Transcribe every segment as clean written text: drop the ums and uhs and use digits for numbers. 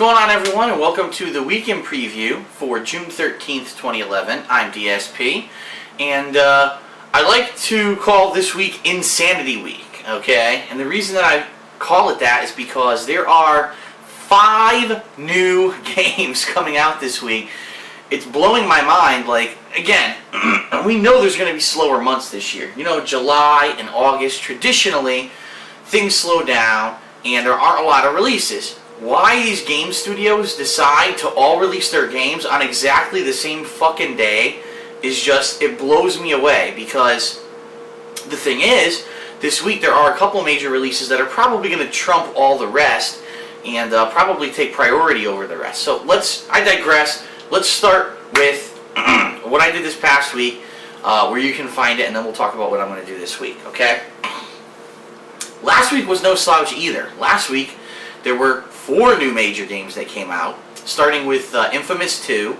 going on, everyone, and welcome to the weekend preview for June 13th, 2011. I'm DSP, and I like to call this week Insanity Week, okay? And the reason that I call it that is because there are 5 new games coming out this week. It's blowing my mind. Like, again, we know there's going to be slower months this year. You know, July and August, traditionally, things slow down, and there aren't a lot of releases. Why these game studios decide to all release their games on exactly the same fucking day is just, it blows me away, because the thing is, this week there are a couple major releases that are probably going to trump all the rest and probably take priority over the rest. So I digress. Let's start with what I did this past week, where you can find it, and then we'll talk about what I'm going to do this week, okay? Last week was no slouch either. Last week there were 4 new major games that came out, starting with Infamous 2,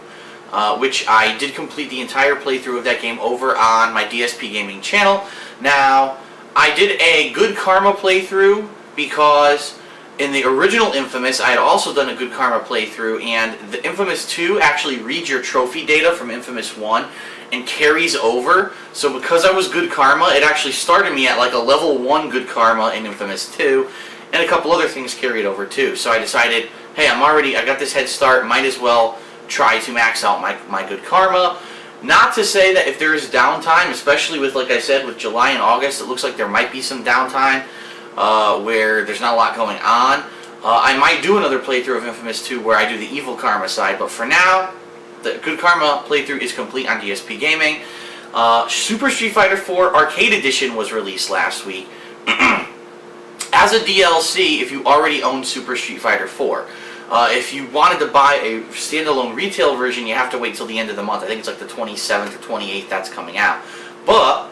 which I did complete the entire playthrough of that game over on my DSPGaming channel. Now, I did a Good Karma playthrough because in the original Infamous, I had also done a Good Karma playthrough, and the Infamous 2 actually reads your trophy data from Infamous 1 and carries over. So because I was Good Karma, it actually started me at like a level 1 Good Karma in Infamous 2, and a couple other things carried over too. So I decided, hey, I got this head start, might as well try to max out my Good Karma. Not to say that if there is downtime, especially with, like I said, with July and August, it looks like there might be some downtime where there's not a lot going on. I might do another playthrough of Infamous 2 where I do the Evil Karma side, but for now, the Good Karma playthrough is complete on DSP Gaming. Super Street Fighter 4 Arcade Edition was released last week. As a DLC, if you already own Super Street Fighter 4. If you wanted to buy a standalone retail version, you have to wait till the end of the month. I think it's like the 27th or 28th that's coming out. But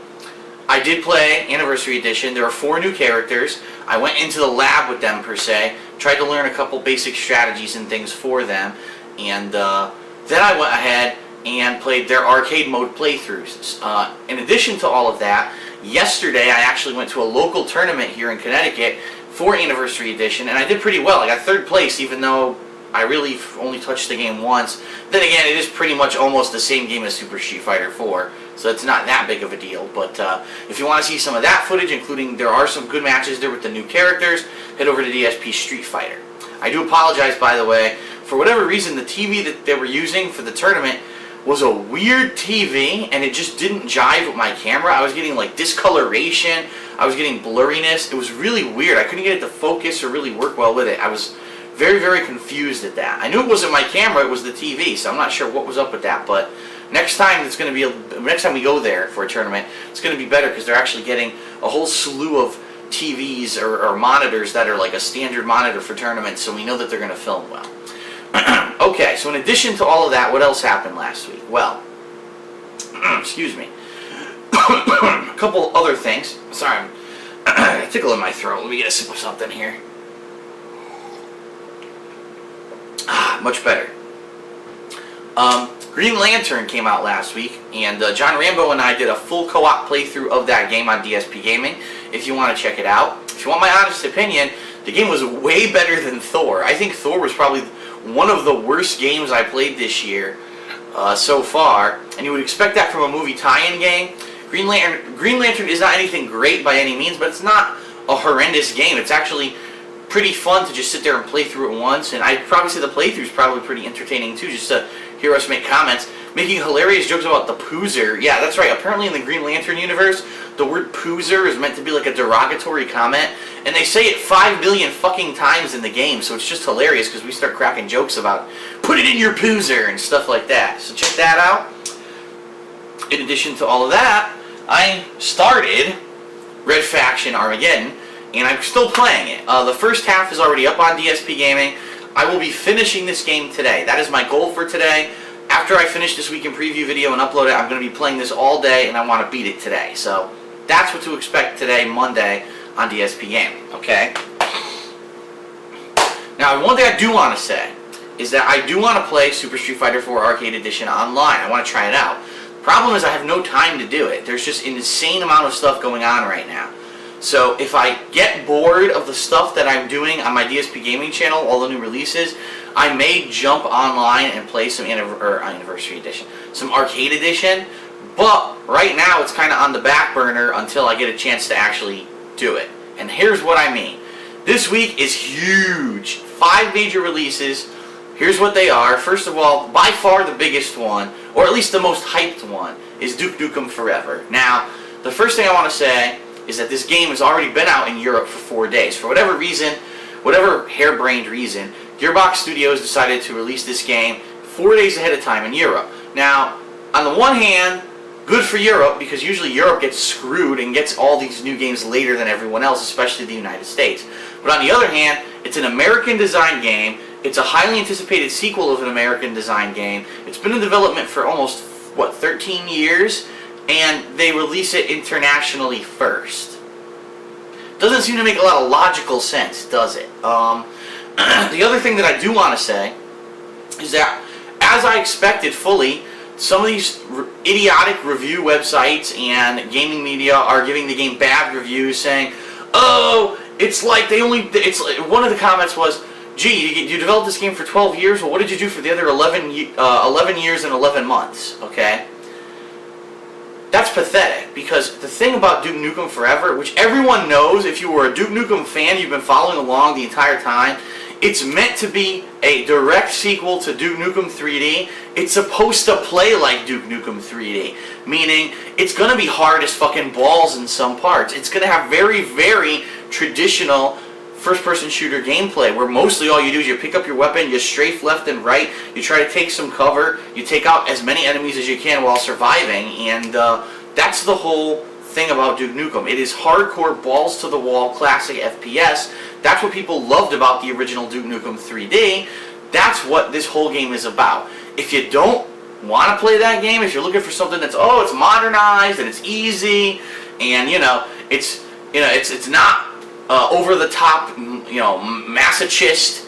I did play Anniversary Edition. There are 4 new characters. I went into the lab with them, per se, tried to learn a couple basic strategies and things for them, and then I went ahead and played their arcade mode playthroughs. In addition to all of that, yesterday I actually went to a local tournament here in Connecticut for Anniversary Edition, and I did pretty well. I got 3rd place, even though I really only touched the game once. Then again, it is pretty much almost the same game as Super Street Fighter 4, so it's not that big of a deal. But if you want to see some of that footage, including there are some good matches there with the new characters, head over to DSP Street Fighter. I do apologize, by the way. For whatever reason, the TV that they were using for the tournament was a weird TV, and it just didn't jive with my camera. I was getting like discoloration, I was getting blurriness. It was really weird. I couldn't get it to focus or really work well with it. I was very, very confused at that. I knew it wasn't my camera, it was the TV, so I'm not sure what was up with that. But next time next time we go there for a tournament, it's going to be better, because they're actually getting a whole slew of TVs or monitors that are like a standard monitor for tournaments, so we know that they're going to film well. Okay, so in addition to all of that, what else happened last week? Well, excuse me. A couple other things. Sorry, I'm tickle in my throat. Let me get a sip of something here. Much better. Green Lantern came out last week, and John Rambo and I did a full co-op playthrough of that game on DSP Gaming, if you want to check it out. If you want my honest opinion, the game was way better than Thor. I think Thor was probably one of the worst games I played this year so far, and you would expect that from a movie tie-in game. Green Lantern is not anything great by any means, but it's not a horrendous game. It's actually pretty fun to just sit there and play through it once, and I'd probably say the playthrough is probably pretty entertaining too, just to hear us make comments, making hilarious jokes about the poozer. Yeah, that's right. Apparently in the Green Lantern universe, the word poozer is meant to be like a derogatory comment, and they say it 5 billion fucking times in the game, so it's just hilarious because we start cracking jokes about put it in your poozer and stuff like that. So check that out. In addition to all of that, I started Red Faction Armageddon, and I'm still playing it. The first half is already up on DSP Gaming. I will be finishing this game today. That is my goal for today. After I finish this weekend preview video and upload it, I'm going to be playing this all day, and I want to beat it today. So that's what to expect today, Monday, on DSP Gaming, okay? Now, one thing I do want to say is that I do want to play Super Street Fighter 4 Arcade Edition online. I want to try it out. Problem is I have no time to do it. There's just an insane amount of stuff going on right now. So if I get bored of the stuff that I'm doing on my DSP Gaming channel, all the new releases, I may jump online and play some Anniversary Edition, some Arcade Edition, but right now it's kind of on the back burner until I get a chance to actually do it. And here's what I mean. This week is huge. 5 major releases. Here's what they are. First of all, by far the biggest one, or at least the most hyped one, is Duke Nukem Forever. Now, the first thing I want to say is that this game has already been out in Europe for 4 days. For whatever reason, whatever harebrained reason, Gearbox Studios decided to release this game 4 days ahead of time in Europe. Now, on the one hand, good for Europe, because usually Europe gets screwed and gets all these new games later than everyone else, especially the United States. But on the other hand, it's an American design game. It's a highly anticipated sequel of an American design game. It's been in development for almost, 13 years? And they release it internationally first. Doesn't seem to make a lot of logical sense, does it? The other thing that I do want to say is that, as I expected fully, some of these idiotic review websites and gaming media are giving the game bad reviews, saying, "Oh, it's like they only." One of the comments was, "Gee, you developed this game for 12 years. Well, what did you do for the other 11 years and 11 months?" Okay. That's pathetic, because the thing about Duke Nukem Forever, which everyone knows, if you were a Duke Nukem fan, you've been following along the entire time, it's meant to be a direct sequel to Duke Nukem 3D. It's supposed to play like Duke Nukem 3D, meaning it's going to be hard as fucking balls in some parts. It's going to have very, very traditional first-person shooter gameplay, where mostly all you do is you pick up your weapon, you strafe left and right, you try to take some cover, you take out as many enemies as you can while surviving, and that's the whole thing about Duke Nukem. It is hardcore, balls-to-the-wall, classic FPS. That's what people loved about the original Duke Nukem 3D. That's what this whole game is about. If you don't want to play that game, if you're looking for something that's, it's modernized and it's easy, and it's not over the top, masochist,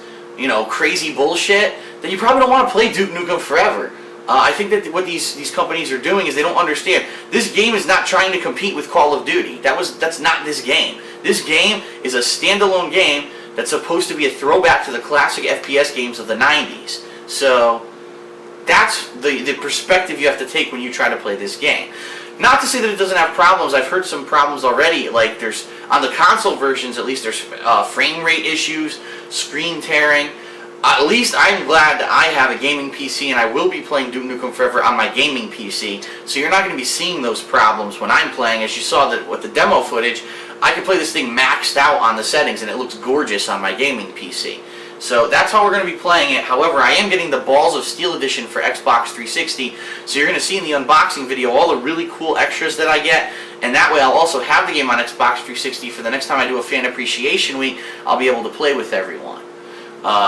crazy bullshit, then you probably don't want to play Duke Nukem Forever. I think that what these companies are doing is they don't understand. This game is not trying to compete with Call of Duty. That's not this game. This game is a standalone game that's supposed to be a throwback to the classic FPS games of the 90s. So that's the perspective you have to take when you try to play this game. Not to say that it doesn't have problems. I've heard some problems already. Like, there's, on the console versions at least, there's frame rate issues, screen tearing. At least I'm glad that I have a gaming PC, and I will be playing Duke Nukem Forever on my gaming PC. So you're not going to be seeing those problems when I'm playing. As you saw that with the demo footage, I can play this thing maxed out on the settings, and it looks gorgeous on my gaming PC. So that's how we're going to be playing it. However, I am getting the Balls of Steel edition for Xbox 360, so you're going to see in the unboxing video all the really cool extras that I get, and that way I'll also have the game on Xbox 360 for the next time I do a Fan Appreciation Week. I'll be able to play with everyone.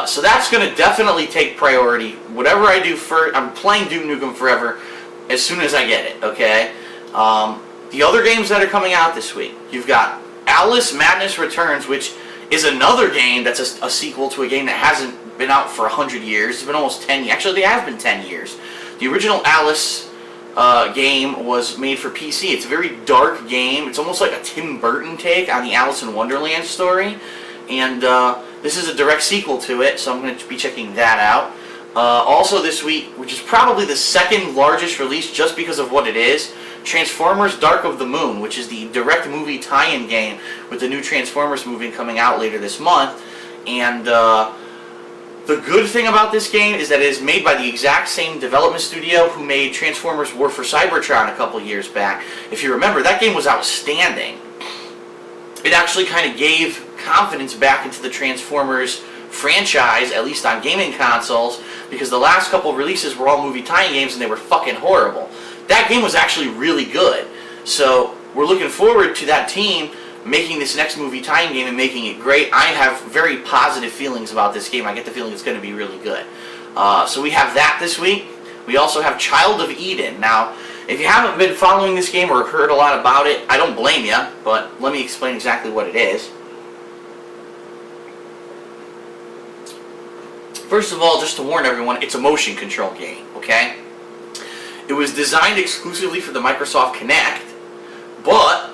So that's going to definitely take priority. Whatever I do first, I'm playing Duke Nukem Forever as soon as I get it, okay? The other games that are coming out this week, you've got Alice Madness Returns, which is another game that's a sequel to a game that hasn't been out for 100 years. It's been almost 10 years. Actually, it has been 10 years. The original Alice game was made for PC. It's a very dark game. It's almost like a Tim Burton take on the Alice in Wonderland story. And this is a direct sequel to it, so I'm going to be checking that out. Also this week, which is probably the second largest release just because of what it is, Transformers Dark of the Moon, which is the direct movie tie-in game with the new Transformers movie coming out later this month. And the good thing about this game is that it is made by the exact same development studio who made Transformers War for Cybertron a couple years back. If you remember, that game was outstanding. It actually kind of gave confidence back into the Transformers franchise, at least on gaming consoles, because the last couple releases were all movie tie-in games and they were fucking horrible. That game was actually really good. So we're looking forward to that team making this next movie tie-in game and making it great. I have very positive feelings about this game. I get the feeling it's going to be really good. So we have that this week. We also have Child of Eden. Now, if you haven't been following this game or heard a lot about it, I don't blame you, but let me explain exactly what it is. First of all, just to warn everyone, it's a motion control game, okay? It was designed exclusively for the Microsoft Kinect, but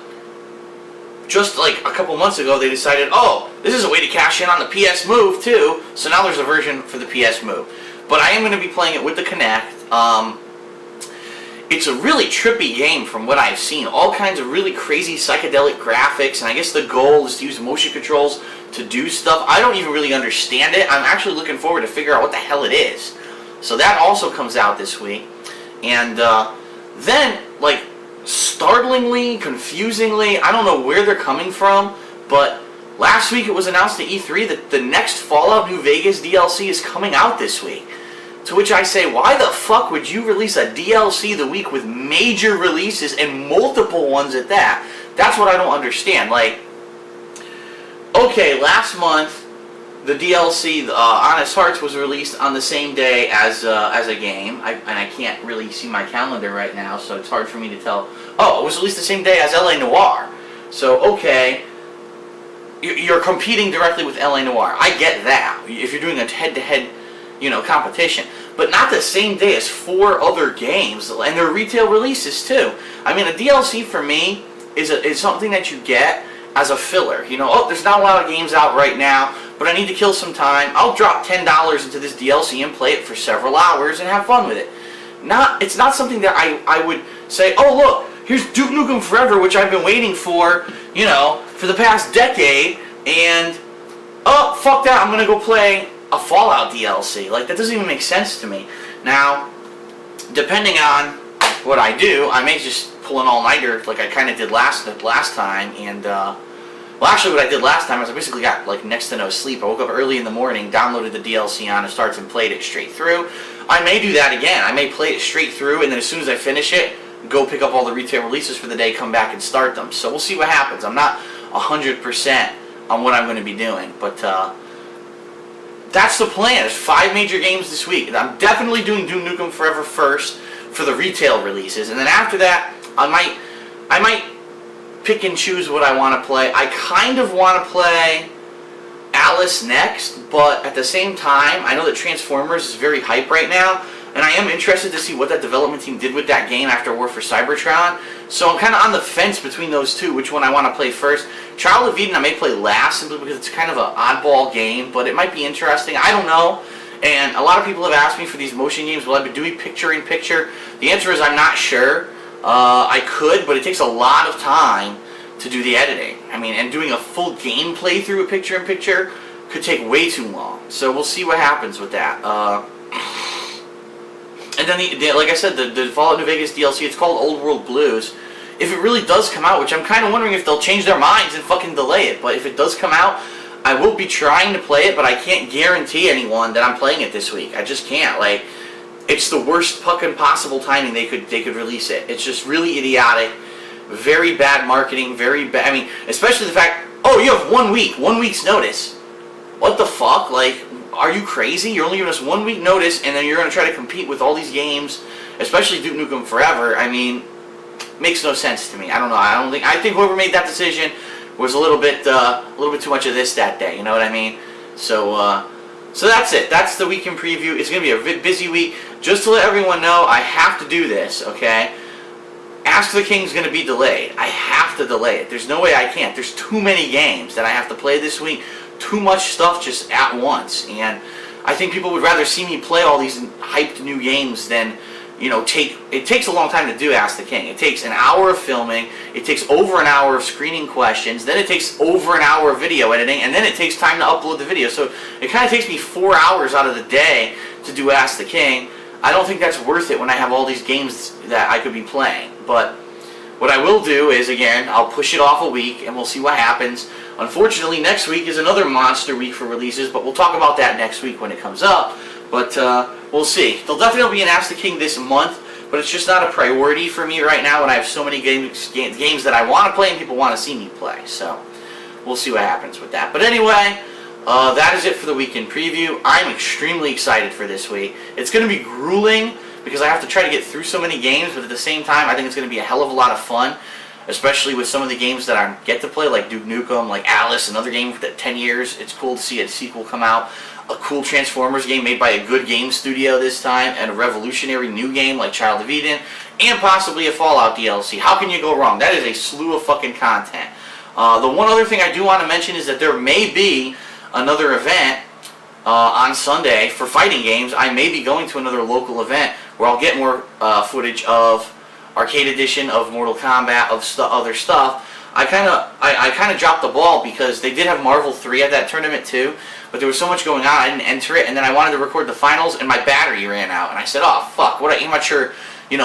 just like a couple months ago, they decided, oh, this is a way to cash in on the PS Move too. So now there's a version for the PS Move. But I am going to be playing it with the Kinect. It's a really trippy game from what I've seen. All kinds of really crazy psychedelic graphics, and I guess the goal is to use motion controls to do stuff. I don't even really understand it. I'm actually looking forward to figure out what the hell it is. So that also comes out this week. And then, like, startlingly, confusingly, I don't know where they're coming from, but last week it was announced at E3 that the next Fallout New Vegas DLC is coming out this week. To which I say, why the fuck would you release a DLC the week with major releases and multiple ones at that? That's what I don't understand. Like, okay, last month the DLC, Honest Hearts, was released on the same day as a game, and I can't really see my calendar right now, so it's hard for me to tell. Oh, it was released the same day as LA Noire. So, okay, you're competing directly with LA Noire. I get that, if you're doing a head-to-head, competition. But not the same day as 4 other games, and they're retail releases too. I mean, a DLC for me is something that you get as a filler. Oh, there's not a lot of games out right now, but I need to kill some time. I'll drop $10 into this DLC and play it for several hours and have fun with it. It's not something that I would say, oh look, here's Duke Nukem Forever, which I've been waiting for, for the past decade, and oh, fuck that, I'm gonna go play a Fallout DLC. Like, that doesn't even make sense to me. Now, depending on what I do, I may just pull an all-nighter like I kind of did last time, and well, actually what I did last time is I basically got like next to no sleep. I woke up early in the morning, downloaded the DLC on Starts and played it straight through. I may do that again. I may play it straight through, and then as soon as I finish it, go pick up all the retail releases for the day, come back and start them. So we'll see what happens. I'm not 100% on what I'm going to be doing, but that's the plan. There's 5 major games this week. And I'm definitely doing Duke Nukem Forever first for the retail releases, and then after that, I might pick and choose what I want to play. I kind of want to play Alice next, but at the same time, I know that Transformers is very hype right now, and I am interested to see what that development team did with that game after War for Cybertron. So I'm kind of on the fence between those two, which one I want to play first. Child of Eden I may play last, simply because it's kind of an oddball game, but it might be interesting. I don't know. And a lot of people have asked me for these motion games, will I be doing picture-in-picture? The answer is I'm not sure. I could, but it takes a lot of time to do the editing. I mean, and doing a full game playthrough of picture-in-picture could take way too long. So we'll see what happens with that. And then, like I said, the Fallout New Vegas DLC, it's called Old World Blues. If it really does come out, which I'm kind of wondering if they'll change their minds and fucking delay it, but if it does come out, I will be trying to play it, but I can't guarantee anyone that I'm playing it this week. I just can't. Like, it's the worst fucking possible timing they could release it. It's just really idiotic, very bad marketing, very bad. I mean, especially the fact, oh, you have 1 week, 1 week's notice. What the fuck? Like, are you crazy? You're only giving us 1 week notice, and then you're going to try to compete with all these games, especially Duke Nukem Forever. I mean, makes no sense to me. I don't know. I think whoever made that decision was a little bit too much of this that day. You know what I mean? So, so that's it. That's the weekend preview. It's going to be a busy week. Just to let everyone know, I have to do this. Okay? Ask the King's going to be delayed. I have to delay it. There's no way I can't. There's too many games that I have to play this week. Too much stuff just at once, and I think people would rather see me play all these hyped new games than, it takes a long time to do Ask the King. It takes an hour of filming, it takes over an hour of screening questions, then it takes over an hour of video editing, and then it takes time to upload the video. So it kind of takes me 4 hours out of the day to do Ask the King. I don't think that's worth it when I have all these games that I could be playing. But what I will do is, again, I'll push it off a week, and we'll see what happens. Unfortunately, next week is another monster week for releases, but we'll talk about that next week when it comes up. But we'll see. There'll definitely be an Ask the King this month, but it's just not a priority for me right now when I have so many games that I want to play and people want to see me play. So we'll see what happens with that. But anyway, that is it for the weekend preview. I'm extremely excited for this week. It's going to be grueling because I have to try to get through so many games, but at the same time, I think it's going to be a hell of a lot of fun. Especially with some of the games that I get to play, like Duke Nukem, like Alice, another game that 10 years. It's cool to see a sequel come out. A cool Transformers game made by a good game studio this time, and a revolutionary new game like Child of Eden, and possibly a Fallout DLC. How can you go wrong? That is a slew of fucking content. The one other thing I do want to mention is that there may be another event on Sunday for fighting games. I may be going to another local event where I'll get more footage of Arcade Edition, of Mortal Kombat, of other stuff. I kind of dropped the ball because they did have Marvel 3 at that tournament too, but there was so much going on I didn't enter it, and then I wanted to record the finals and my battery ran out, and I said, oh fuck, what an immature,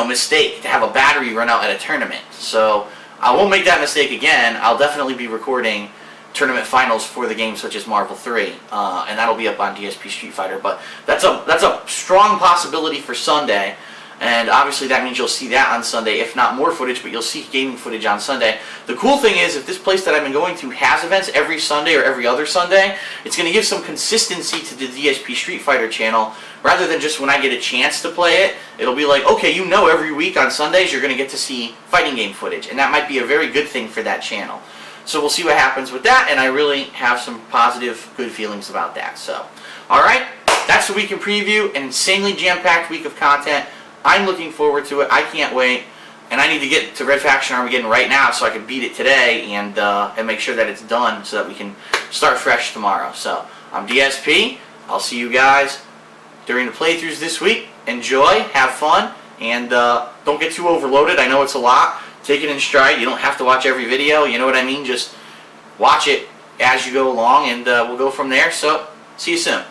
mistake to have a battery run out at a tournament. So I won't make that mistake again. I'll definitely be recording tournament finals for the games such as Marvel 3, and that'll be up on DSP Street Fighter. But that's a strong possibility for Sunday, and obviously that means you'll see that on Sunday, if not more footage, but you'll see gaming footage on Sunday. The cool thing is, if this place that I've been going to has events every Sunday or every other Sunday, it's going to give some consistency to the DSP Street Fighter channel, rather than just when I get a chance to play it. It'll be like, okay, every week on Sundays you're going to get to see fighting game footage, and that might be a very good thing for that channel. So we'll see what happens with that, and I really have some positive, good feelings about that. So, alright, that's the week in preview, an insanely jam-packed week of content. I'm looking forward to it. I can't wait, and I need to get to Red Faction Armageddon right now so I can beat it today and make sure that it's done so that we can start fresh tomorrow. So, I'm DSP. I'll see you guys during the playthroughs this week. Enjoy, have fun, and don't get too overloaded. I know it's a lot. Take it in stride. You don't have to watch every video. You know what I mean? Just watch it as you go along, and we'll go from there. So, see you soon.